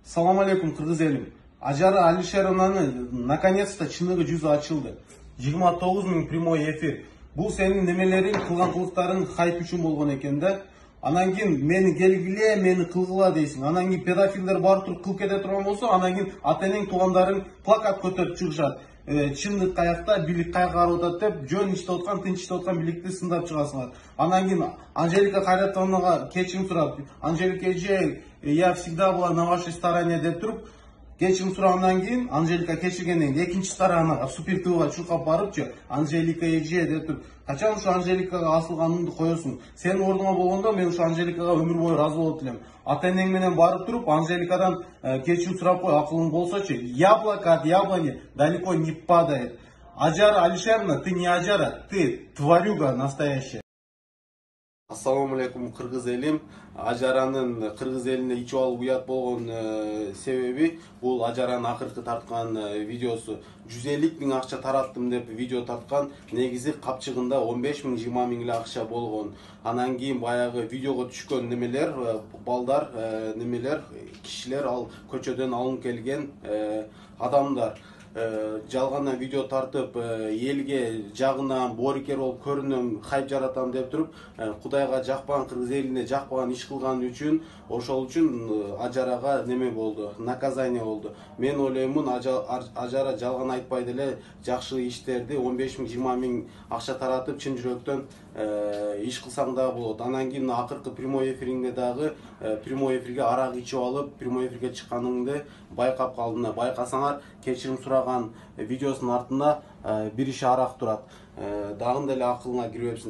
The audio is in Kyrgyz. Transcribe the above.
Салам алейкум, кыргыз элим. Ажара Алишеровнаны наконец-то чыныгы жүзү ачылды. 29 000 прямой эфир. Бул сенин немелериң, кылган кылыктарың хайп үчүн болгон экен да. Анан кийин мени келгиле, мени кылгыла дейсиң. Анан кийин педофилдер барып туруп кылып кете турган болсо, анан кийин ата-энең, туугандарың плакат көтөрүп чыгышат. Чындык каякта, бийлик каяка карап атат деп, жөн иштеп аткан, тынч иштеп аткан бийликти сындап чыгасыңар. Анан кийин Анжелика Кайратовнага кечирим сурап, Анжелика эже, я всегда была на вашей стороне деп туруп, кечирим сурагандан кийин Анжелика кечиргенден кийин экинчи сторонага Супер ТВга чуркап барыпчы, Анжелика эже деп туруп, качан ушу Анжеликага асылганыңды коесуң? Сенин ордуңа болгондо мен ушу Анжеликага өмүр бою разы болот элем. Ата-энең менен барып туруп, Анжеликадан кечирим сурап кой, акылың болсочу. Яблоко от яблони далеко не падает. Ажара Алишеровна, ты не Ажара, ты тварюга настоящая. Ассаламу алейкум, кыргыз элим. Ажаранын кыргыз элине ичип алып уят болгон себеби бул Ажаранын акыркы тарткан видеосу. 150 000 акча тараттым деп видео тарткан. Негизи капчыгында 15 000, 20 000 эле акча болгон. Анан кийин баягы видеого түшкөн немелер, балдар, немелер, кишилер ал көчөдөн алынып келген адамдар. Жалгандан видео тартып, элге жагынан борикер болуп көрүнөм, хайп жаратам деп туруп, Кудайга жакпаган, кыргыз элине жакпаган иш кылган үчүн, ошол үчүн Ажарага неме болду, наказание болду. Мен ойлоймун, Ажара жалган айтпайды эле, жакшы иштерди 15 000, 20 000 акча таратып, чын жүрөктөн иш кылсаң да болот. Анан кийин акыркы прямой эфириңде дагы прямой эфирге арак ичип алып, прямой эфирге чыкканыңды байкап калдым. Байкасаңар, кечирим сураган видеосунун артында бир иш арак турат. Дагы деле акылыңа кирбепсиң.